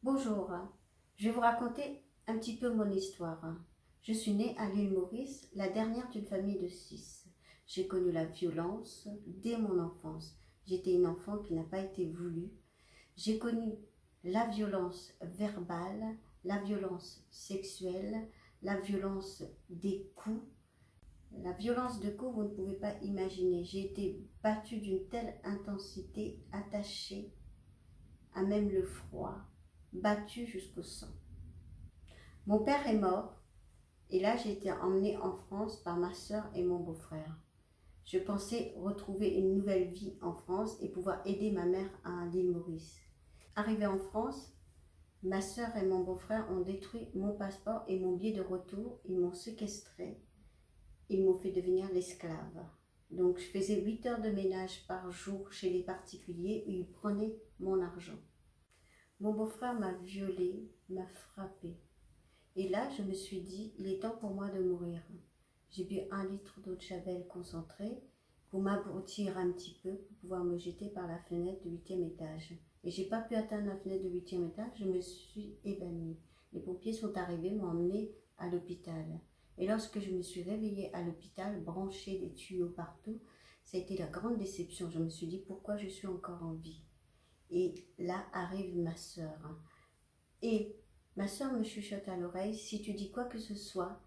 Bonjour, je vais vous raconter un petit peu mon histoire. Je suis née à l'île Maurice, la dernière d'une famille de 6. J'ai connu la violence dès mon enfance. J'étais une enfant qui n'a pas été voulue. J'ai connu la violence verbale, la violence sexuelle, la violence des coups. La violence de coups, vous ne pouvez pas imaginer. J'ai été battue d'une telle intensité, attachée à même le froid, battue jusqu'au sang. Mon père est mort et là j'ai été emmenée en France par ma soeur et mon beau-frère. Je pensais retrouver une nouvelle vie en France et pouvoir aider ma mère à l'île Maurice. Arrivée en France, ma soeur et mon beau-frère ont détruit mon passeport et mon billet de retour. Ils m'ont séquestré. Ils m'ont fait devenir l'esclave. Donc je faisais 8 heures de ménage par jour chez les particuliers où ils prenaient mon argent. Mon beau-frère m'a violée, m'a frappée. Et là, je me suis dit, il est temps pour moi de mourir. J'ai bu 1 litre d'eau de Javel concentrée pour m'abrutir un petit peu, pour pouvoir me jeter par la fenêtre du 8e étage. Et j'ai pas pu atteindre la fenêtre du 8e étage, je me suis évanouie. Les pompiers sont arrivés, m'ont emmenée à l'hôpital. Et lorsque je me suis réveillée à l'hôpital, branchée des tuyaux partout, ça a été la grande déception. Je me suis dit, pourquoi je suis encore en vie? Et là arrive ma sœur. Et ma soeur me chuchote à l'oreille, si tu dis quoi que ce soit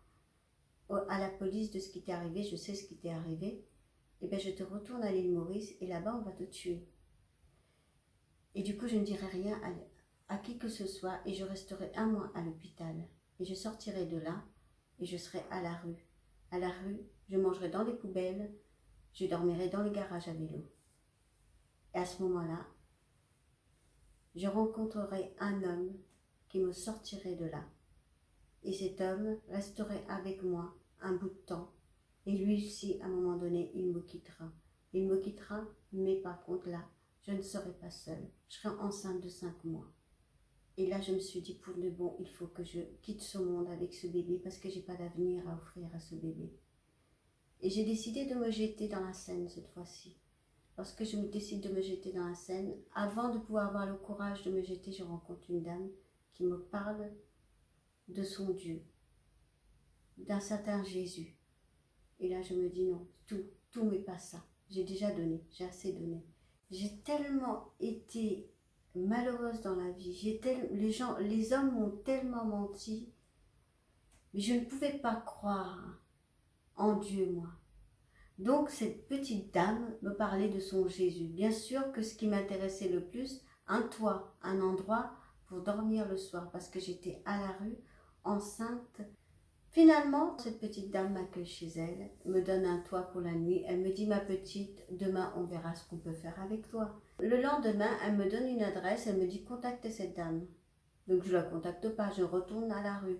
à la police de ce qui t'est arrivé, je sais ce qui t'est arrivé, et bien je te retourne à l'île Maurice et là-bas on va te tuer. Et du coup je ne dirai rien à qui que ce soit et je resterai 1 mois à l'hôpital. Et je sortirai de là et je serai à la rue. À la rue, je mangerai dans les poubelles, je dormirai dans les garages à vélo. Et à ce moment-là, je rencontrerai un homme qui me sortirait de là. Et cet homme resterait avec moi un bout de temps. Et lui aussi, à un moment donné, il me quittera. Il me quittera, mais par contre là, je ne serai pas seule. Je serai enceinte de 5 mois. Et là, je me suis dit, pour de bon, il faut que je quitte ce monde avec ce bébé parce que je n'ai pas d'avenir à offrir à ce bébé. Et j'ai décidé de me jeter dans la Seine cette fois-ci. Lorsque je me décide de me jeter dans la Seine, avant de pouvoir avoir le courage de me jeter, je rencontre une dame qui me parle de son Dieu, d'un certain Jésus. Et là, je me dis non, tout mais pas ça. J'ai déjà donné, j'ai assez donné. J'ai tellement été malheureuse dans la vie. Les hommes m'ont tellement menti, mais je ne pouvais pas croire en Dieu, moi. Donc, cette petite dame me parlait de son Jésus. Bien sûr que ce qui m'intéressait le plus, un toit, un endroit pour dormir le soir, parce que j'étais à la rue, enceinte. Finalement, cette petite dame m'accueille chez elle, me donne un toit pour la nuit. Elle me dit, ma petite, demain on verra ce qu'on peut faire avec toi. Le lendemain, elle me donne une adresse, elle me dit, contacte cette dame. Donc je ne la contacte pas, je retourne à la rue.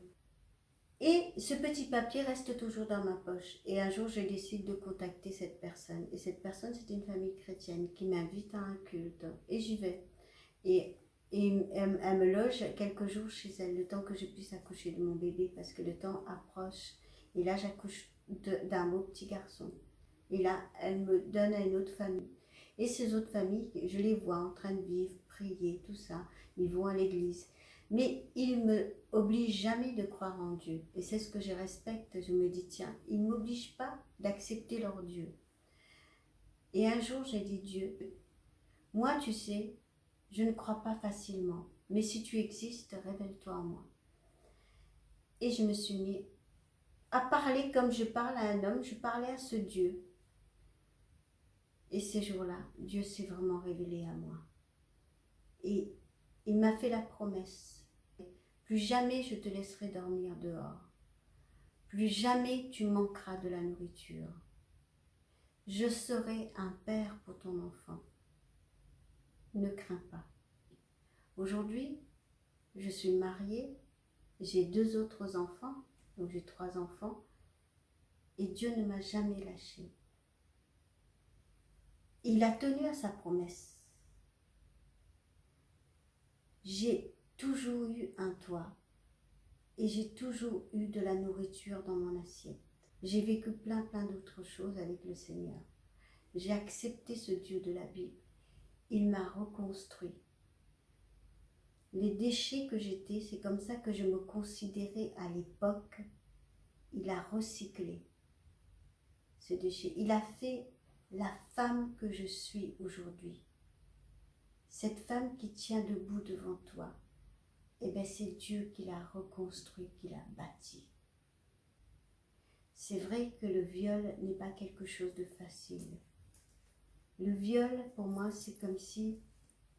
Et ce petit papier reste toujours dans ma poche. Et un jour, je décide de contacter cette personne. Et cette personne, c'est une famille chrétienne qui m'invite à un culte. Et j'y vais. Et elle me loge quelques jours chez elle, le temps que je puisse accoucher de mon bébé, parce que le temps approche. Et là, j'accouche d'un beau petit garçon. Et là, elle me donne à une autre famille. Et ces autres familles, je les vois en train de vivre, prier, tout ça. Ils vont à l'église. Mais ils ne me obligent jamais de croire en Dieu. Et c'est ce que je respecte. Je me dis, tiens, ils ne m'obligent pas d'accepter leur Dieu. Et un jour, j'ai dit, Dieu, moi, tu sais, je ne crois pas facilement, mais si tu existes, révèle-toi en moi. Et je me suis mis à parler comme je parle à un homme, je parlais à ce Dieu. Et ces jours-là, Dieu s'est vraiment révélé à moi. Et il m'a fait la promesse. Plus jamais je te laisserai dormir dehors. Plus jamais tu manqueras de la nourriture. Je serai un père pour ton enfant. Ne crains pas. Aujourd'hui, je suis mariée, j'ai 2 autres enfants, donc j'ai 3 enfants, et Dieu ne m'a jamais lâchée. Il a tenu à sa promesse. J'ai toujours eu un toit et j'ai toujours eu de la nourriture dans mon assiette. J'ai vécu plein d'autres choses avec le Seigneur. J'ai accepté ce Dieu de la Bible. Il m'a reconstruit. les déchets que j'étais, c'est comme ça que je me considérais à l'époque. Il a recyclé ce déchet. Il a fait la femme que je suis aujourd'hui. Cette femme qui tient debout devant toi, eh bien c'est Dieu qui l'a reconstruit, qui l'a bâti. C'est vrai que le viol n'est pas quelque chose de facile. Le viol, pour moi, c'est comme si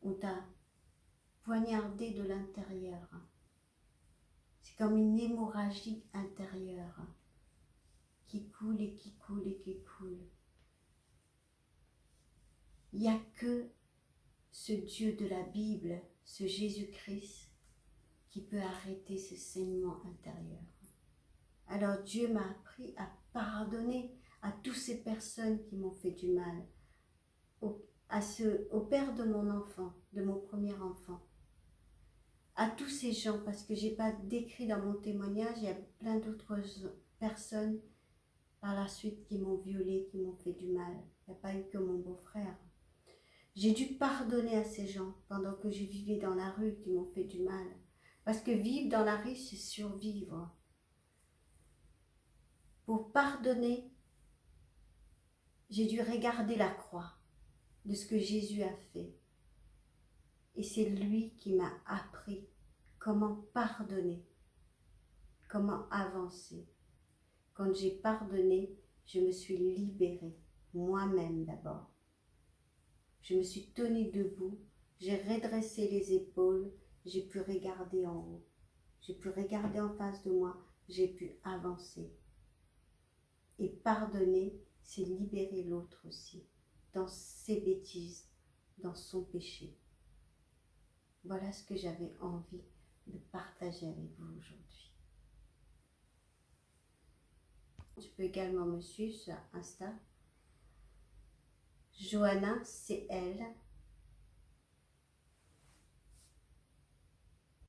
on t'a poignardé de l'intérieur. C'est comme une hémorragie intérieure qui coule et qui coule et qui coule. Il n'y a que ce Dieu de la Bible, ce Jésus-Christ, qui peut arrêter ce saignement intérieur. Alors Dieu m'a appris à pardonner à toutes ces personnes qui m'ont fait du mal, au père de mon enfant, de mon premier enfant, à tous ces gens, parce que je n'ai pas décrit dans mon témoignage, il y a plein d'autres personnes par la suite qui m'ont violée, qui m'ont fait du mal. Il n'y a pas eu que mon beau-frère. J'ai dû pardonner à ces gens pendant que je vivais dans la rue qui m'ont fait du mal. Parce que vivre dans la rue, c'est survivre. Pour pardonner, j'ai dû regarder la croix de ce que Jésus a fait. Et c'est lui qui m'a appris comment pardonner, comment avancer. Quand j'ai pardonné, je me suis libérée, moi-même d'abord. Je me suis tenue debout, j'ai redressé les épaules, j'ai pu regarder en haut. J'ai pu regarder en face de moi, j'ai pu avancer. Et pardonner, c'est libérer l'autre aussi, dans ses bêtises, dans son péché. Voilà ce que j'avais envie de partager avec vous aujourd'hui. Tu peux également me suivre sur Insta, Johanna CL